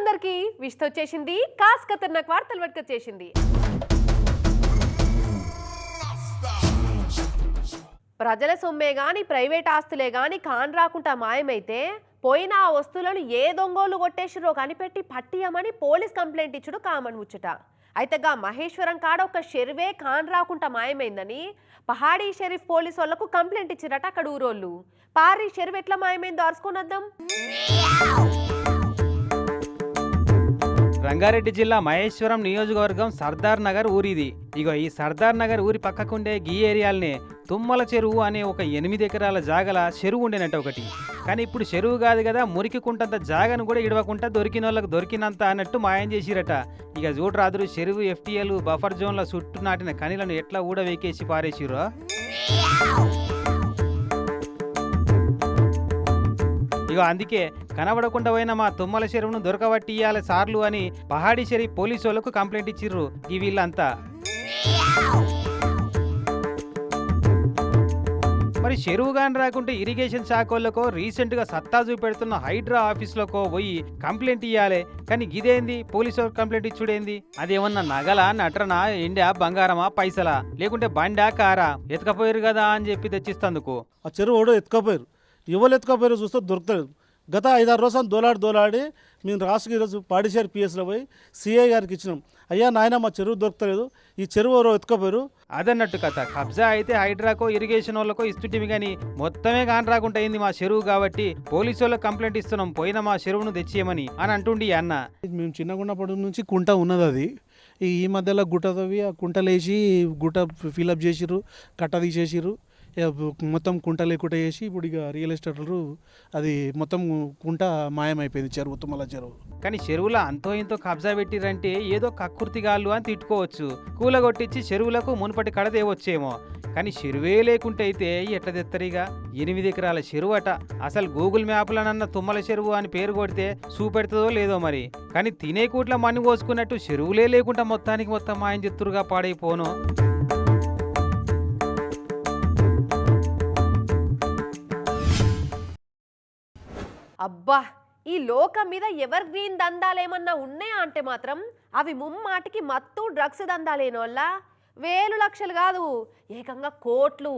అందరికీ విష్ వచ్చేసింది కాస్ ఖతర్నాక్ వార్తలు పట్టుకొచ్చేసింది. ప్రజల సొమ్మే గాని ప్రైవేట్ ఆస్తులే గాని కాన్ రాకుండా మాయమైతే పోయిన ఆ వస్తువులను ఏ దొంగోళ్ళు కొట్టేసిరో కనిపెట్టి పట్టియమని పోలీస్ కంప్లైంట్ ఇచ్చుడు కామన్ ముచ్చట. అయితే గా మహేశ్వరం కాడ ఒక షెరివే కాన్ రాకుండా మాయమైందని పహాడీ షరీఫ్ పోలీసు వాళ్లకు కంప్లైంట్ ఇచ్చిరట అక్కడ ఊరోళ్ళు. పారి షెరివ్ ఎట్లా మాయమైందో అరుచుకునొద్దాం. రంగారెడ్డి జిల్లా మహేశ్వరం నియోజకవర్గం సర్దార్ నగర్ ఊరిది. ఇగో ఈ సర్దార్ నగర్ ఊరి పక్కకుండే గీ ఏరియాలనే తుమ్మల చెరువు అనే ఒక 8 ఎకరాల జాగల చెరువు ఉండేనట్టు ఒకటి. కానీ ఇప్పుడు చెరువు కాదు కదా, మురికి కుంటంత జాగను కూడా ఇడవకుండా దొరికిన వాళ్ళకి దొరికినంత అన్నట్టు మాయం చేసిరట. ఇక చూడరాదురు చెరువు ఎఫ్టీఎల్ బఫర్ జోన్ల చుట్టూ నాటిన కనిలను ఎట్లా ఊడవేకేసి పారేసిరో. ఇక అందుకే కనబడకుండా పోయిన మా తుమ్మల చెరువును దొరకబట్టి ఇయ్యాలి సార్లు అని పహాడీ షరీఫ్ పోలీసు వాళ్ళకు కంప్లైంట్ ఇచ్చిర్రు ఈ వీళ్ళంతా. మరి చెరువు గాని రాకుంటే ఇరిగేషన్ శాఖ వాళ్ళకో రీసెంట్ గా సత్తా చూపెడుతున్న హైడ్రా ఆఫీసులకో పోయి కంప్లైంట్ ఇయ్యాలి. కానీ ఇదేంది పోలీసు వాళ్ళకి కంప్లైంట్ ఇచ్చుడేంది? అదేమన్నా నగలా, నటనా, ఎండా, బంగారమా, పైసలా, లేకుంటే బండా, కారా ఎత్తుకపోయారు కదా అని చెప్పి తెచ్చిస్తందుకు. ఆ చెరువు ఎత్తుకపోయారు, ఎవరు ఎత్తుకపోయారో చూస్తే దొరకలేదు. గత 5-6 రోజులు దోలాడి మేము రాష్ట్రకి ఈరోజు పాడిచేరి పిఎస్లో పోయి సిఐ గారికి ఇచ్చినాం. అయ్యా నాయన మా చెరువు దొరకలేదు, ఈ చెరువు ఎవరో ఎత్తుకపోయారు అదన్నట్టు కథ. కబ్జా అయితే హైడ్రాకో ఇరిగేషన్ వాళ్ళకో ఇస్తుంటివి కానీ మొత్తమే కాని రాకుండా అయింది మా చెరువు. కాబట్టి పోలీసు వాళ్ళకి కంప్లైంట్ ఇస్తున్నాం, పోయిన మా చెరువును తెచ్చేయమని అని అంటుండి అన్న. మేము చిన్నగున్నప్పటి నుంచి కుంట ఉన్నది. అది ఈ మధ్యలో గుట్ట తవ్వి ఆ కుంటలేసి గుట్ట ఫిలప్ చేసిర్రు, కట్ట తీసేసిర్రు, మొత్తం కుంట లేకుండా చేసి ఇప్పుడు ఇక రియల్ ఎస్టేట్లు అది మొత్తం కుంట మాయమైపోయింది చెరువు, తుమ్మల చెరువు. కానీ చెరువులో అంతో ఇంతో కబ్జా పెట్టిరంటే ఏదో కక్కుర్తిగాళ్ళు అని తిట్టుకోవచ్చు. కూలగొట్టించి చెరువులకు మునుపటి కడ తేవచ్చేమో. కానీ చెరువే లేకుంటే అయితే ఎట్లా తెత్తరిగా? 8 ఎకరాల చెరువు అట. అసలు గూగుల్ మ్యాప్లనన్న తుమ్మల చెరువు అని పేరు కొడితే చూపెడుతుందో లేదో మరి. కానీ తినే కూట్ల మన్ను పోసుకున్నట్టు చెరువులే లేకుండా మొత్తానికి మొత్తం మాయం చెత్తురుగా పాడైపోను. అబ్బా, ఈ లోకం మీద ఎవర్ గ్రీన్ దందాలేమన్నా ఉన్నాయా అంటే మాత్రం అవి ముమ్మాటికి మత్తు డ్రగ్స్ దందాలేని వల్ల వేలు లక్షలు కాదు, ఏకంగా కోట్లు,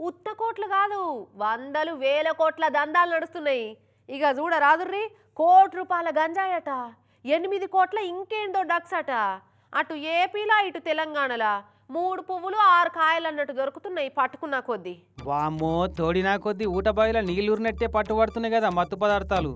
ఉత్త కోట్లు కాదు, 100,000 కోట్ల దందాలు నడుస్తున్నాయి. ఇక చూడరాదుర్రి, ₹1,00,00,000 గంజాయట, 8 కోట్ల ఇంకేందో డ్రగ్స్ అట. అటు ఏపీలా ఇటు తెలంగాణలా 3 పువ్వులు 6 కాయలు అన్నట్టు దొరుకుతున్నాయి పట్టుకున్నా కొద్దీ. వామ్మో, తోడినా కొద్దీ ఊటబాయిల నీళ్ళూరినట్టే పట్టుబడుతున్నాయి కదా మత్తు పదార్థాలు.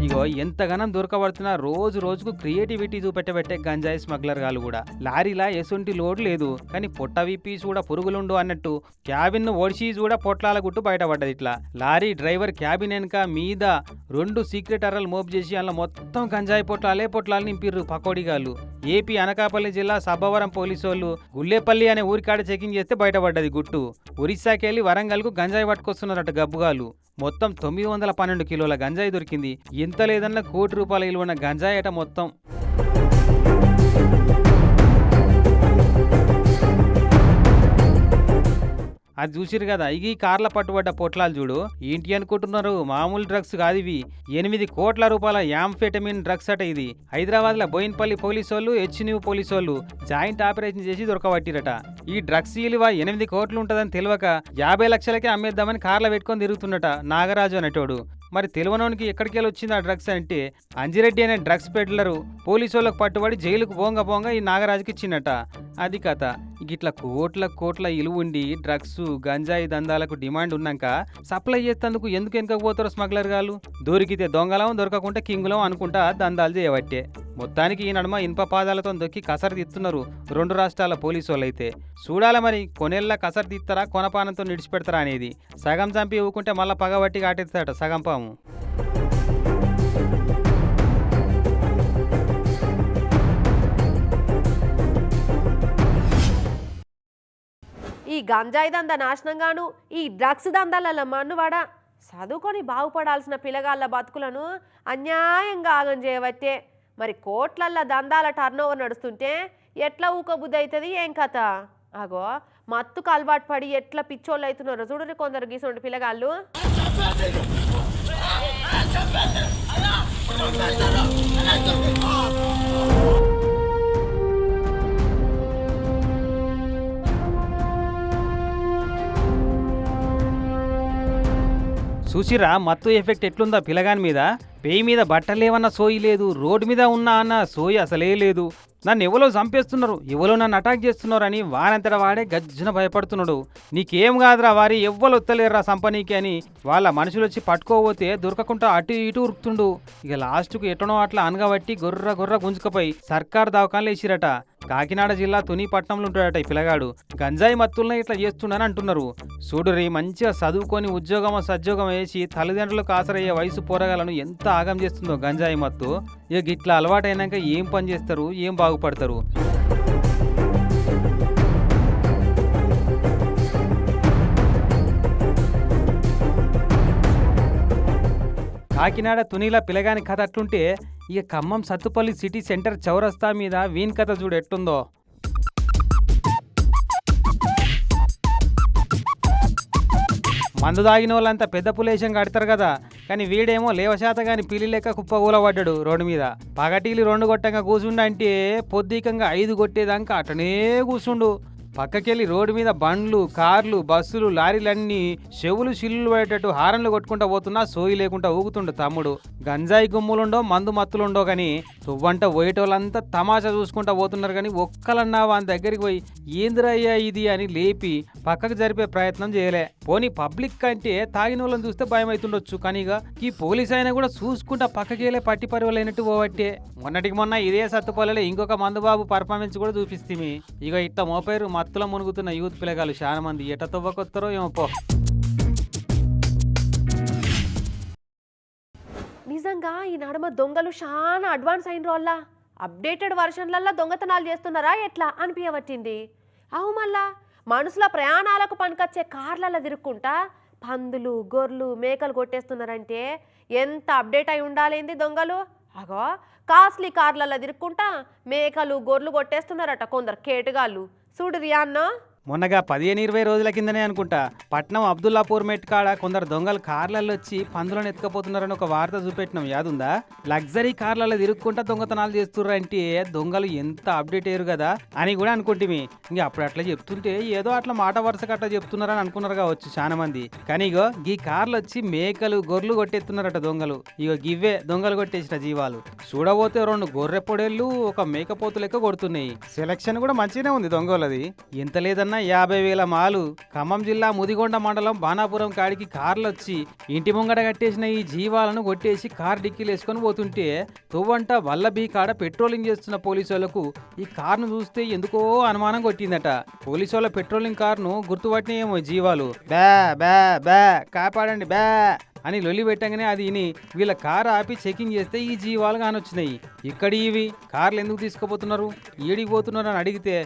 ఇగో ఎంతగానం దొరకబడుతున్నా రోజు రోజుకు క్రియేటివిటీ చూపెట్టబెట్టే గంజాయి స్మగ్లర్ గాలు కూడా. లారీలా ఎసుంటి లోడ్ లేదు, కానీ పొట్ట విప్పి కూడా పురుగులుండు అన్నట్టు క్యాబిన్ ను ఓడిసి కూడా పొట్లాల గుట్టు బయటపడ్డది. ఇట్లా లారీ డ్రైవర్ క్యాబిన్ వెనక మీద 2 సీక్రెట్ అర్రలు మోపు చేసి అందులో మొత్తం గంజాయి పొట్లాలు నింపిర్రు పకోడిగాళ్ళు. ఏపీ అనకాపల్లి జిల్లా సబ్బవరం పోలీసు వాళ్ళు గుల్లేపల్లి అనే ఊరికాడ చెకింగ్ చేస్తే బయటపడ్డది గుట్టు. ఒరిస్సాకెళ్ళి వరంగల్కు గంజాయి పట్టుకొస్తున్నారట గబ్బుగాళ్ళు. మొత్తం 912 కిలోల గంజాయి దొరికింది. ఎంత లేదన్న ₹1,00,00,000 విలువన్న గంజాయి అట మొత్తం. అది చూసిరు కదా, ఈ కార్ల పట్టుబడ్డ పొట్లాలు చూడు. ఏంటి అనుకుంటున్నారు? మామూలు డ్రగ్స్ కాదు ఇవి. ₹8 కోట్ల యాంఫెటమిన్ డ్రగ్స్ అట ఇది. హైదరాబాద్ లో బోయిన్పల్లి పోలీసు వాళ్ళు, హెచ్న్యూ పోలీసు వాళ్ళు జాయింట్ ఆపరేషన్ చేసి దొరకబట్టిరట. ఈ డ్రగ్స్ విలువ 8 కోట్లు ఉంటుందని తెలియక 50 లక్షలకే అమ్మేద్దామని కార్ల పెట్టుకొని తిరుగుతున్నట నాగరాజు అనేటోడు. మరి తెలివనోనికి ఎక్కడికెళ్ళి వచ్చింది ఆ డ్రగ్స్ అంటే అంజిరెడ్డి అనే డ్రగ్స్ పెడ్లరు పోలీసు వాళ్ళకు పట్టుబడి జైలుకు పోంగ ఈ నాగరాజుకి ఇచ్చిందట. అది కథ. ఇట్లా కోట్ల ఇలువ ఉండి డ్రగ్స్ గంజాయి దందాలకు డిమాండ్ ఉన్నాక సప్లై చేసేందుకు ఎందుకు వెనకపోతారో స్మగ్లర్ గాళ్ళు. దొరికితే దొంగలం, దొరకకుంటే కింగులం అనుకుంటా దందాలు చేయబట్టే. మొత్తానికి ఈ నడుమ ఇనుప పాదాలతో దొక్కి కసరు తీస్తున్నారు 2 రాష్ట్రాల పోలీసు వాళ్ళైతే. చూడాల మరి కొనేళ్ళ కసరు తీస్తారా, కొనపానంతో నిడిచిపెడతారా అనేది. సగం చంపి ఊకుంటే మళ్ళా పగబట్టి కాటేస్తాడట సగం పాము. ఈ గంజాయి దంద నాశనంగాను, ఈ డ్రగ్స్ దందాల మన్నువాడ చదువుకొని బాగుపడాల్సిన పిల్లగాళ్ళ బతుకులను అన్యాయంగా ఆగం చేయవట్టే. మరి కోట్లల్ల దందాల టర్నోవర్ నడుస్తుంటే ఎట్లా ఊకబుద్ధి అవుతుంది ఏం కథ? అగో మత్తుకు అలవాటు పడి ఎట్లా పిచ్చోళ్ళు అవుతున్నారో చూడరు కొందరు గీసోండి పిల్లగాళ్ళు. చూసిరా మత్తు ఎఫెక్ట్ ఎట్లుందా పిల్లగాని మీద పేయి మీద బట్టలేవన్న సోయి లేదు, రోడ్డు మీద ఉన్నా అన్న సోయి అసలే లేదు. నన్ను ఎవరో చంపేస్తున్నారు, ఎవరో నన్ను అటాక్ చేస్తున్నారు అని వానంతట వాడే గజ్జన భయపడుతున్నాడు. నీకేం కాదురా వారి ఎవ్వరు వత్తలేరురా సంపనీకి అని వాళ్ళ మనుషులు వచ్చి పట్టుకోపోతే దొరకకుండా అటు ఇటు ఉరుకుతుండు. ఇక లాస్ట్కు ఎటనో అట్లా అనగబట్టి గొర్ర గొర్ర గుంజుకపోయి సర్కార్ దవాఖానలు వేసిరట. కాకినాడ జిల్లా తుని పట్టణంలో ఉంటాడట ఈ పిల్లగాడు. గంజాయి మత్తులనే ఇట్లా చేస్తుండని అంటున్నారు. చూడురి మంచిగా చదువుకొని ఉద్యోగమో సద్యోగం వేసి తల్లిదండ్రులకు ఆసరయ్యే వయసు పోరగాలను ఎంత ఆగం చేస్తుందో గంజాయి మత్తు. ఇక ఇట్లా అలవాటైనాక ఏం పని చేస్తారు, ఏం బాగుపడతారు. కాకినాడ తునిలా పిలగాని కథ అట్లుంటే ఇక ఖమ్మం సత్తుపల్లి సిటీ సెంటర్ చౌరస్తా మీద వీన్ కథ చూడు ఎట్టుందో. మందు దాగిన వాళ్ళంతా పెద్ద పులేశం కడతారు కదా, కానీ వీడేమో లేవశాత గాని పిల్లి లెక్క కుప్పగూలబడ్డాడు రోడ్డు మీద. పగటీలు 2 కొట్టంగా కూర్చుండంటే పొద్దికంగా 5 కొట్టేదాకా అటనే కూర్చుండు. పక్కకెళ్ళి రోడ్డు మీద బండ్లు, కార్లు, బస్సులు, లారీలన్నీ చెవులు చిల్లులు పడేటట్టు హారన్లు కొట్టుకుంటా పోతున్నా సోయి లేకుండా ఊగుతుండు తమ్ముడు. గంజాయి గుమ్ములుండో మందు మత్తులుండో కానీ తువ్వంట పోయేటోళ్ళంతా తమాషా చూసుకుంటా పోతున్నారు. కానీ ఒక్కలన్నా వాని దగ్గరికి పోయి ఏందిరయ్యా ఇది అని లేపి పక్కకు జరిపే ప్రయత్నం చేయలే. పోనీ పబ్లిక్ కంటే తాగిన వాళ్ళని చూస్తే భయం అవుతుండొచ్చు, కానీ ఇక ఈ పోలీస్ అయినా కూడా చూసుకుంటా పక్కకెళ్ళే పట్టి పరివలైనట్టు పోవట్టే. మొన్నటికి మొన్న ఇదే సత్తుపల్లెలో ఇంకొక మందుబాబు పర్ఫార్మెన్స్ కూడా చూపిస్తుంది. ఇక ఇట్లా మోపేరు మత్తులో మునుగుతున్న యూత్ పిల్లగాలు చాలా మంది ఎట తవ్వకొస్తారో ఏమో పో. నిజంగా ఈ నడుమ దొంగలు చాలా అడ్వాన్స్ అయిన వల్ల అప్డేటెడ్ వర్షన్లల్లో దొంగతనాలు చేస్తున్నారా ఎట్లా అనిపించబట్టింది. అవు మళ్ళా మనుషుల ప్రయాణాలకు పనికొచ్చే కార్లలో తిరుక్కుంటా పందులు, గొర్రెలు, మేకలు కొట్టేస్తున్నారంటే ఎంత అప్డేట్ అయి ఉండాలేంది దొంగలు. అగో కాస్ట్లీ కార్లలో తిరుక్కుంటా మేకలు, గొర్రెలు కొట్టేస్తున్నారట కొందరు కేటుగాళ్ళు. చూడు రియాన్న, మొన్నగా 15-20 రోజుల కిందనే అనుకుంటా పట్నం అబ్దుల్లాపూర్ మెట్ కాడ కొందరు దొంగలు కార్లలో వచ్చి పందులను ఎత్తుకపోతున్నారని ఒక వార్త చూపెట్టినాం, యాదుందా? లగ్జరీ కార్లలో తిరుక్కుంటా దొంగతనాలు చేస్తున్నారంటే దొంగలు ఎంత అప్డేట్ అయ్యారు కదా అని కూడా అనుకుంటే. ఇంక అప్పుడు అట్లా చెప్తుంటే ఏదో అట్లా మాట వరుసగా అట్లా చెప్తున్నారని అనుకున్నారు కావచ్చు చాలా మంది. కానీ ఇగో ఈ కార్లు వచ్చి మేకలు, గొర్రెలు కొట్టేస్తున్నారట దొంగలు. ఇగో గివ్వే దొంగలు కొట్టేసిన జీవాలు. చూడబోతే 2 గొర్రె పొడేళ్ళు, ఒక మేకపోతు లెక్క కొడుతున్నాయి. సెలక్షన్ కూడా మంచిగానే ఉంది దొంగలది. ఎంత లేదన్నా 50,000 మాలు. ఖమ్మం జిల్లా ముదిగొండ మండలం బాణాపురం కాడికి కార్లు వచ్చి ఇంటి ముంగట కట్టేసిన ఈ జీవాలను కొట్టేసి కార్ డిక్కీలు వేసుకొని పోతుంటే తువ్వంట వల్లభీ కాడ పెట్రోలింగ్ చేస్తున్న పోలీసు వాళ్లకు ఈ కార్ను చూస్తే ఎందుకో అనుమానం కొట్టిందట. పోలీసు వాళ్ళ పెట్రోలింగ్ కార్ను గుర్తుపట్టినేమో జీవాలు. బ్యా బ్యా బ్యా కాపాడండి బ్యా అని లొల్లి పెట్టగానే అది విని వీళ్ళ కారు ఆపి చెకింగ్ చేస్తే ఈ జీవాలు కానొచ్చినాయి. ఇక్కడ ఇవి కార్లు ఎందుకు తీసుకుపోతున్నారు, ఏడికి పోతున్నారు అని అడిగితే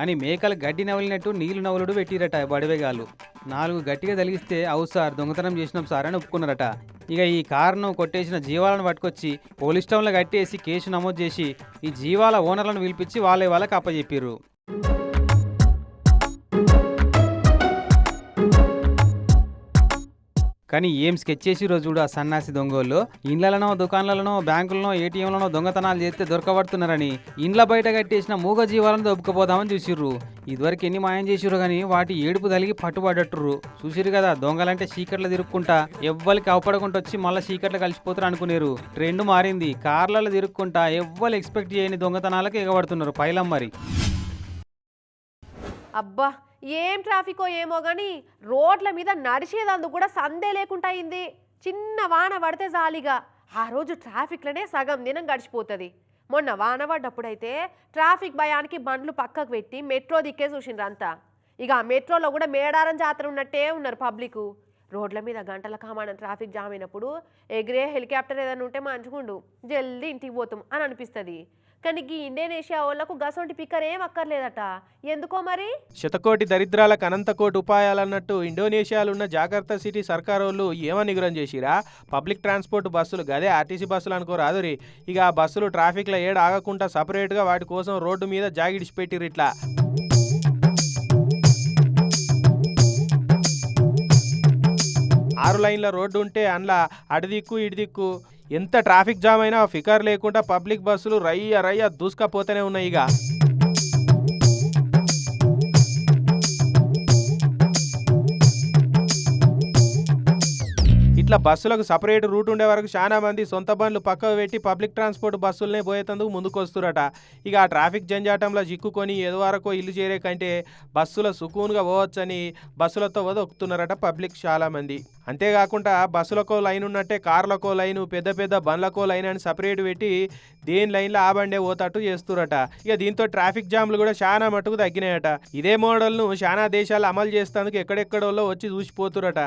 అని మేకలు గడ్డి నవలినట్టు నీళ్లు నవలుడు పెట్టిరట బడివేగాళ్ళు. 4 గట్టిగా తలిగిస్తే అవు సార్ దొంగతనం చేసినాం సార్ అని ఒప్పుకున్నారట. ఇక ఈ కారును కొట్టేసిన జీవాలను పట్టుకొచ్చి పోలీస్ స్టేషన్లో కట్టేసి కేసు నమోదు చేసి ఈ జీవాల ఓనర్లను పిలిపించి వాళ్ళకి అప్పచెప్పిర్రు. కానీ ఏం స్కెచ్ చేసి రోజు చూడు ఆ సన్నాసి దొంగోళ్ళు. ఇండ్లలోనో, దుకాణాలనో, బ్యాంకులనో, ఏటీఎంలనో దొంగతనాలు చేస్తే దొరకబడుతున్నారని ఇండ్ల బయట కట్టేసిన మూగ జీవాలను దొబ్బుకపోదామని చూసిర్రు. ఇదివరకు ఎన్ని మాయం చేసిర్రు కానీ వాటి ఏడుపు తలిగి పట్టుబడ్డట్టుర్రు. చూసిర్రు కదా దొంగలంటే చీకట్లో తిరుక్కుంటా ఎవ్వరికి అవపడకుండా వచ్చి మళ్ళీ చీకట్లో కలిసిపోతారు అనుకునేరు. ట్రెండ్ మారింది. కార్లలో తిరుక్కుంటా ఎవ్వరు ఎక్స్పెక్ట్ చేయని దొంగతనాలకు ఎగబడుతున్నారు పైలం మరి. అబ్బా ఏం ట్రాఫికో ఏమో కానీ రోడ్ల మీద నడిచేదందుకు కూడా సందే లేకుండా అయింది. చిన్న వాన పడితే జాలిగా ఆ రోజు ట్రాఫిక్లోనే సగం దినం గడిచిపోతుంది. మొన్న వాన పడ్డప్పుడైతే ట్రాఫిక్ భయానికి బండ్లు పక్కకు పెట్టి మెట్రో దిక్కే చూసిండ్రు అంతా. ఇక ఆ మెట్రోలో కూడా మేడారం జాతర ఉన్నట్టే ఉన్నారు పబ్లిక్. రోడ్ల మీద గంటల కామాన ట్రాఫిక్ జామ్ అయినప్పుడు ఎగిరే హెలికాప్టర్ ఏదైనా ఉంటే మంచుకుండు జల్దీ ఇంటికి పోతాం అని అనిపిస్తుంది. కానీ ఈ ఇండోనేషియా వాళ్ళకు గసొంటి పిక్కర్ ఏం అక్కర్లేదట. ఎందుకో మరి? శతకోటి దరిద్రాలకు అనంతకోటి ఉపాయాలన్నట్టు ఇండోనేషియాలో ఉన్న జాగ్రత్త సిటీ సర్కార్ వాళ్ళు ఏమని నిగ్రహం చేసిరా, పబ్లిక్ ట్రాన్స్పోర్ట్ బస్సులు గదే ఆర్టీసీ బస్సులు అనుకోరాదురి. ఇక ఆ బస్సులు ట్రాఫిక్లో ఏడు ఆగకుండా సపరేట్గా వాటి కోసం రోడ్డు మీద జాగిడిచి పెట్టిర్రు. ఇట్లా 6 లైన్ల రోడ్డు ఉంటే అందులో అటు దిక్కు ఇటు దిక్కు ఎంత ట్రాఫిక్ జామ్ అయినా ఫికర్ లేకుండా పబ్లిక్ బస్సులు రయ్య రయ్య దూసుకపోతూనే ఉన్నాయి. ఇక ఇట్లా బస్సులకు సపరేట్ రూట్ ఉండే వరకు చాలా మంది సొంత బండ్లు పక్కకు పెట్టి పబ్లిక్ ట్రాన్స్పోర్ట్ బస్సులనే పోయేందుకు ముందుకు వస్తురట. ఇక ఆ ట్రాఫిక్ జంజాటంలో చిక్కుకొని ఎదువరకో ఇల్లు చేరే కంటే బస్సుల సుకూన్గా పోవచ్చని బస్సులతో వదొక్కుతున్నారట పబ్లిక్ చాలా మంది. అంతేకాకుండా బస్సులకో లైన్ ఉన్నట్టే కార్లకో లైను, పెద్ద పెద్ద బండ్లకో లైన్ అని సపరేట్ పెట్టి దేని లైన్లో ఆ బండే పోతట్టు చేస్తురట. ఇక దీంతో ట్రాఫిక్ జామ్లు కూడా చాలా మటుకు తగ్గినాయట. ఇదే మోడల్ను చాలా దేశాలు అమలు చేసేందుకు ఎక్కడెక్కడోళ్ళో వచ్చి చూసిపోతురట.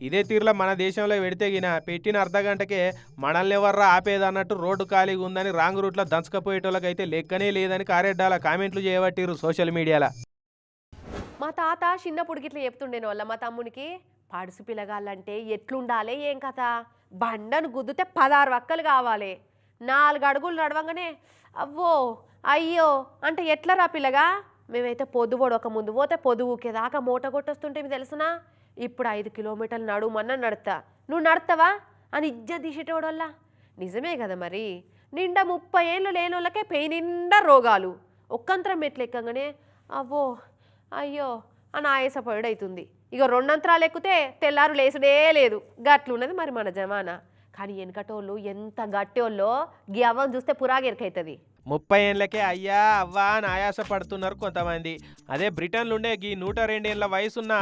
ఇదే తీరులో మన దేశంలో పెడితే గిన పెట్టిన అర్ధగంటకే మనల్ని ఎవర్రా ఆపేదన్నట్టు రోడ్డు ఖాళీగా ఉందని రాంగ్ రూట్లో దంచకపోయేటోళ్ళకైతే లెక్కనే లేదని కారెడ్డాల కామెంట్లు చేయబట్టిరు సోషల్ మీడియాలో. మా తాత చిన్నప్పుడు గిట్ల చెప్తుండేను వాళ్ళ మా తమ్మునికి, పడుసు పిల్లగాళ్ళంటే ఎట్లుండాలి ఏం కథ, బండను గుద్దుతే 16 వక్కలు కావాలి, 4 అడుగులు నడవంగానే అవ్వో అయ్యో అంటే ఎట్లరా పిల్లగా, మేమైతే పొద్దుపోడు ఒక ముందు పోతే పొద్దుకేదాకా మూట కొట్టొస్తుంటే మీ తెలుసునా, ఇప్పుడు 5 కిలోమీటర్లు నడుమన్నా నడుతా, నువ్వు నడతావా అని ఇజ్జత్ తీసేటోడల్లా. నిజమే కదా మరి, నిండా 30 ఏళ్ళు లేని వాళ్ళకే పెయి నిండా రోగాలు, ఒక్కంతరం మెట్లు ఎక్కగానే అవ్వో అయ్యో అని ఆయాసపడు అవుతుంది. ఇక 2 అంతరాలు ఎక్కితే తెల్లారు లేసుడే లేదు, గట్లున్నది మరి మన జమానా. కానీ వెనకటోళ్ళు ఎంత గట్టోళ్ళో గీ అవ్వని చూస్తే పురాగెరకైతుంది. 30 ఏళ్ళకే అయ్యా అవ్వా అని ఆయాస పడుతున్నారు కొంతమంది. అదే బ్రిటన్లో ఉండే ఈ 102 ఏళ్ళ వయసున్న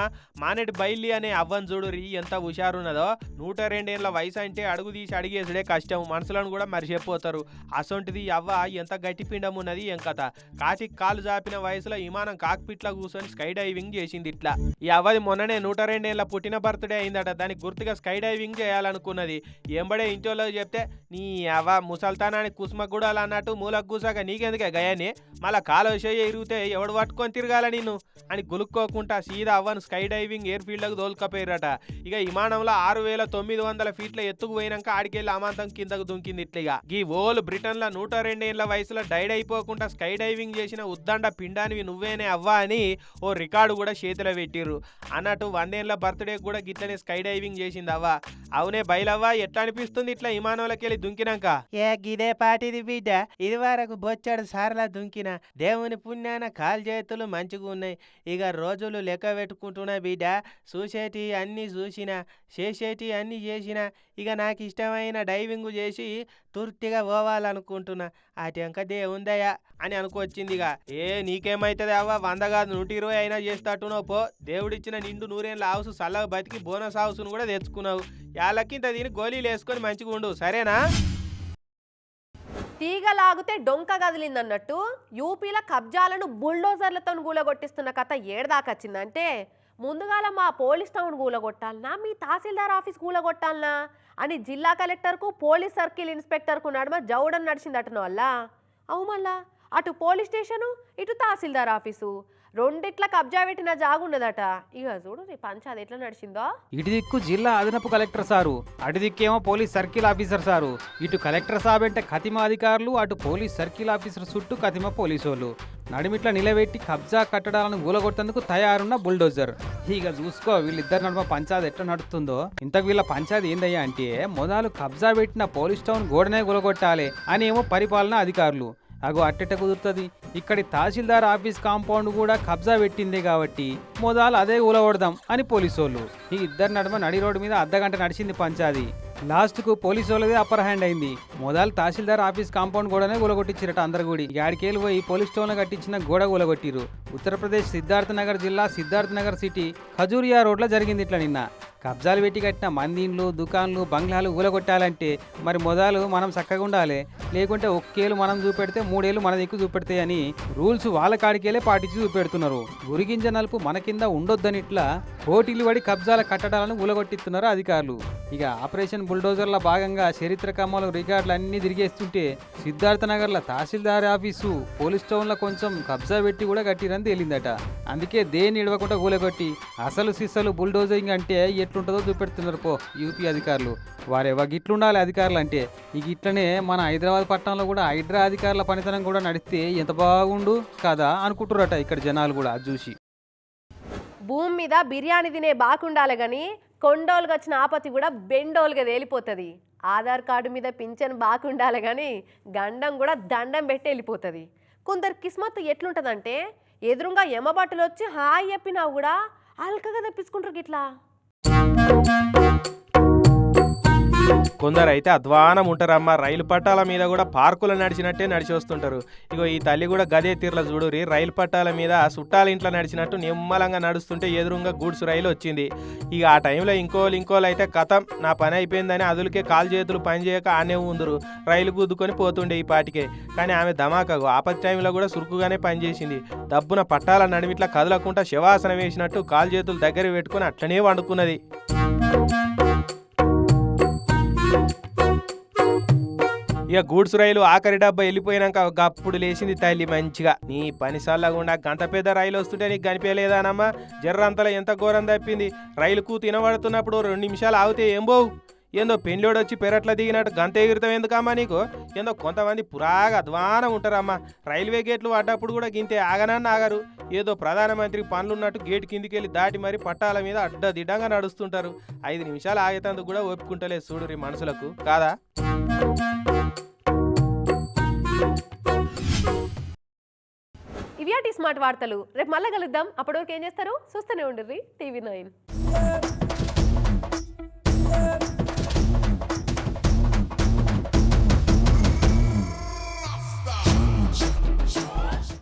మానెట్ బైలీ అనే అవ్వని చూడురి ఎంత హుషారున్నదో. 102 ఏళ్ళ వయసు అంటే అడుగు తీసి అడిగేసుడే కష్టం, మనుషులను కూడా మర్చిపోతారు. అసొంటిది అవ్వ ఎంత గట్టి పిండం ఉన్నది ఏం కథ. కాటికి కాలు జాపిన వయసులో విమానం కాక్పిట్లో కూర్చొని స్కై డైవింగ్ చేసింది. ఇట్లా ఈ అవ్వది మొన్ననే 102 ఏళ్ళ పుట్టిన బర్త్డే అయిందట. దానికి గుర్తుగా స్కై డైవింగ్ చేయాలనుకున్నది. ఎంబడే ఇంట్లో చెప్తే నీ అవ్వ ముసల్తానానికి కుసుమగూడాలు అన్నట్టు మూలకు కూసాక నీకెందుకే గయాని, మళ్ళా కాలు చేయ ఇరిగితే ఎవడు పట్టుకొని తిరగాల నేను అని గులుక్కోకుండా సీదా అవ్వను స్కై డైవింగ్ ఎయిర్ ఫీల్డ్కి దోలుకపోయారట. ఇక విమానంలో 6900 ఫీట్ల ఎత్తుకు పోయినాక ఆడికెళ్ళి అమాంతం కిందకు దుంకింది. ఇట్లా ఈ ఓల్ బ్రిటన్లో 102 ఏళ్ళ వయసులో డైడ్ అయిపోకుండా స్కై డైవింగ్ చేసిన ఉద్దండ పిండానివి నువ్వేనే అవ్వా అని ఓ రికార్డు కూడా చేతిలో పెట్టిర్రు. అన్నట్టు 100 ఏళ్ళ బర్త్డే కూడా గిట్లనే స్కై డైవింగ్ చేసింది అవ్వ. అవునే బయలవ్వ ఎట్లా అనిపిస్తుంది ఇట్లా విమానంలోకి వెళ్ళి దుంకినాక? ఏ గిదే పాటిది బిడ్డ, ఇది వరకు బొచ్చాడు సార్లా దుంకిన, దేవుని పుణ్యాన కాలు చేతులు మంచిగా ఉన్నాయి. ఇక రోజులు లెక్క పెట్టుకుంటున్నా బిడ్డ, చూసేటి అన్నీ చూసిన, చేసేటి అన్నీ చేసిన. ఇక నాకు ఇష్టమైన డైవింగ్ చేసి తృప్తిగా పోవాలనుకుంటున్నా. అటెంక దేవుందయ్యా అని అనుకొచ్చింది. ఇక నీకేమైతుంది అవ్వ, 100 కాదు 120 అయినా చేస్తట్టున్నావు పో. దేవుడిచ్చిన నిండు 100 ఏళ్ళ హౌస్ చల్లగా బతికి బోనస్ హౌస్ను కూడా తెచ్చుకున్నావు. యాళ్ళకింత దీని గోళీలు వేసుకొని మంచిగా ఉండు సరేనా? తీగలాగితే డొంక కదిలిందన్నట్టు యూపీల కబ్జాలను బుల్డోజర్లతో గూలగొట్టిస్తున్న కథ ఏడదాకొచ్చిందంటే, ముందుగాల మా పోలీస్ టౌన్ గూలగొట్టాలనా, మీ తహసీల్దార్ ఆఫీస్ గూలగొట్టాలనా అని జిల్లా కలెక్టర్కు పోలీస్ సర్కిల్ ఇన్స్పెక్టర్కు నడుమ జౌడన్ నడిచిందటను వల్ల. అవు మళ్ళా అటు పోలీస్ స్టేషను ఇటు తహసీల్దార్ ఆఫీసు రెండిట్ల కబ్జా పెట్టిన జాగున్నదట. ఇక చూడు నీ పంచాయతీ ఎట్లా నడిచిందో. ఇటు దిక్కు జిల్లా అదనపు కలెక్టర్ సారు, అటు దిక్కేమో పోలీస్ సర్కిల్ ఆఫీసర్ సారు. ఇటు కలెక్టర్ సాబ్ అంటే కతిమ అధికారులు, అటు పోలీస్ సర్కిల్ ఆఫీసర్ చుట్టూ కతిమ పోలీసోళ్ళు. నడిమిట్ల నిలబెట్టి కబ్జా కట్టడాలను గూలగొట్టేందుకు తయారున్న బుల్డోజర్. ఇక చూసుకో వీళ్ళిద్దరు నడుమ పంచాయతీ ఎట్లా నడుస్తుందో. ఇంతకు వీళ్ళ పంచాయతీ ఏందయ్యా అంటే, మొదలు కబ్జా పెట్టిన పోలీస్ టౌన్ గోడనే గూలగొట్టాలి అనేమో పరిపాలనా అధికారులు. అగో అట్టెట్ట కుదురుతుంది. ఇక్కడి తహసీల్దార్ ఆఫీస్ కాంపౌండ్ కూడా కబ్జా పెట్టిందే కాబట్టి మొదలు అదే ఊలగొడదాం అని పోలీసోళ్ళు. ఈ ఇద్దరు నడుమ నడి రోడ్డు మీద అర్ధగంట నడిచింది పంచాది. లాస్ట్కు పోలీసోళ్ళదే అప్పర్ హ్యాండ్ అయింది. మొదలు తహసీల్దార్ ఆఫీస్ కాంపౌండ్ గోడనే కూలగొట్టించిరట అందరు కూడి. గాడికేలు పోయి పోలీస్ స్టోన్లో కట్టించిన గోడ కూలగొట్టిరు. ఉత్తరప్రదేశ్ సిద్ధార్థ్ నగర్ జిల్లా సిద్ధార్థ్ నగర్ సిటీ ఖజూరియా రోడ్లో జరిగింది ఇట్లా నిన్న. కబ్జాలు పెట్టి కట్టిన మందిన్లు, దుకాన్లు, బంగ్లాలు కూలగొట్టాలంటే మరి మొదలు మనం చక్కగా ఉండాలి, లేకుంటే ఒక్కేళ్ళు మనం చూపెడితే 3 ఏళ్ళు మన దిక్కు చూపెడతాయని రూల్స్ వాళ్ళ కాడికేలే పాటించి చూపెడుతున్నారు. గురిగింజ నలుపు మన కింద ఉండొద్దని ఇట్లా పోటీలు పడి కబ్జాల కట్టడాలను కూలగొట్టిస్తున్నారు అధికారులు. ఇక ఆపరేషన్ బుల్డోజర్ల భాగంగా చరిత్ర కమ్మలు రికార్డులు అన్నీ తిరిగేస్తుంటే సిద్ధార్థ నగర్ల తహసీల్దార్ ఆఫీసు పోలీస్ టౌన్లో కొంచెం కబ్జా పెట్టి కూడా కట్టిరని తేలిందట. అందుకే దేన్ని ఇడవకుండా కూలగొట్టి అసలు సిస్సలు బుల్డోజరింగ్ అంటే ఎట్లుంటుందో చూపెడుతున్నారు పో యూపీ అధికారులు. వారేవా గిట్లుండాలి అధికారులు అంటే. ఇక ఇట్లనే మన హైదరాబాద్ పట్టణంలో కూడా హైడ్రా అధికారుల పనితనం కూడా నడిస్తే ఎంత బాగుండు కదా అనుకుంటున్నారట ఇక్కడ జనాలు కూడా చూసి. భూమి మీద బిర్యానీ తినే బాగుండాలి కానీ కొండోలుగా వచ్చిన ఆపత్తి కూడా బెండోలుగా తేలిపోతుంది. ఆధార్ కార్డు మీద పింఛన్ బాగుండాలి కానీ గండం కూడా దండం పెట్టి వెళ్ళిపోతుంది. కొందరు కిస్మత్తు ఎట్లుంటుందంటే ఎదురుగా ఎమ్మబట్టలు వచ్చి హాయ్ చెప్పినా కూడా అల్కగా తెప్పించుకుంటారు గిట్లా. కొందరు అయితే అధ్వానం ఉంటారమ్మా. రైలు పట్టాల మీద కూడా పార్కులు నడిచినట్టే నడిచి వస్తుంటారు. ఇగో ఈ తల్లి కూడా గదే తీర్ల చూడురి. రైలు పట్టాల మీద చుట్టాల ఇంట్లో నడిచినట్టు నిమ్మలంగా నడుస్తుంటే ఎదురుగా గూడ్స్ రైలు వచ్చింది. ఇక ఆ టైంలో ఇంకోళ్ళు అయితే కథం నా పని అయిపోయిందని అదులకే కాలు చేతులు పని చేయక ఆనే ఉందరు. రైలు గుద్దుకొని పోతుండే ఈ పాటికే. కానీ ఆమె ధమాకగు ఆపత్తి టైంలో కూడా సురుకుగానే పనిచేసింది. దబ్బున పట్టాల నడిమిట్లా కదలకుండా శవాసనం వేసినట్టు కాలు చేతులు దగ్గర పెట్టుకుని అట్లనే వండుకున్నది. ఇక గూడ్స్ రైలు ఆఖరి డబ్బా వెళ్ళిపోయినాక అప్పుడు లేచింది తల్లి మంచిగా. నీ పని సల్లగుండా గంత పెద్ద రైలు వస్తుంటే నీకు కనిపించలేదానమ్మా? జర్రంతలో ఎంత ఘోరం తప్పింది. రైలుకు తినబడుతున్నప్పుడు 2 నిమిషాలు ఆగితే ఏం పోవు? ఏందో పెళ్ళోడు వచ్చి పెరట్ల దిగినట్టు గంత ఎగురుతాం ఎందుకమ్మా నీకు? ఏందో కొంతమంది పురాగా అధ్వానం ఉంటారమ్మా. రైల్వే గేట్లు పడ్డప్పుడు కూడా గింతే ఆగనన్న ఆగరు. ఏదో ప్రధానమంత్రి పనులున్నట్టు గేటు కిందికి వెళ్ళి దాటి మరి పట్టాల మీద అడ్డదిడ్డంగా నడుస్తుంటారు. 5 నిమిషాలు ఆగేతందుకు కూడా ఒప్పుకుంటలేదు చూడురి మనుషులకు కాదా? ఇవి స్మార్ట్ వార్తలు. రేపు మళ్ళీ కలుద్దాం. అప్పటివరకు ఏం చేస్తారు? చూస్తూనే ఉండుర్రి TV9.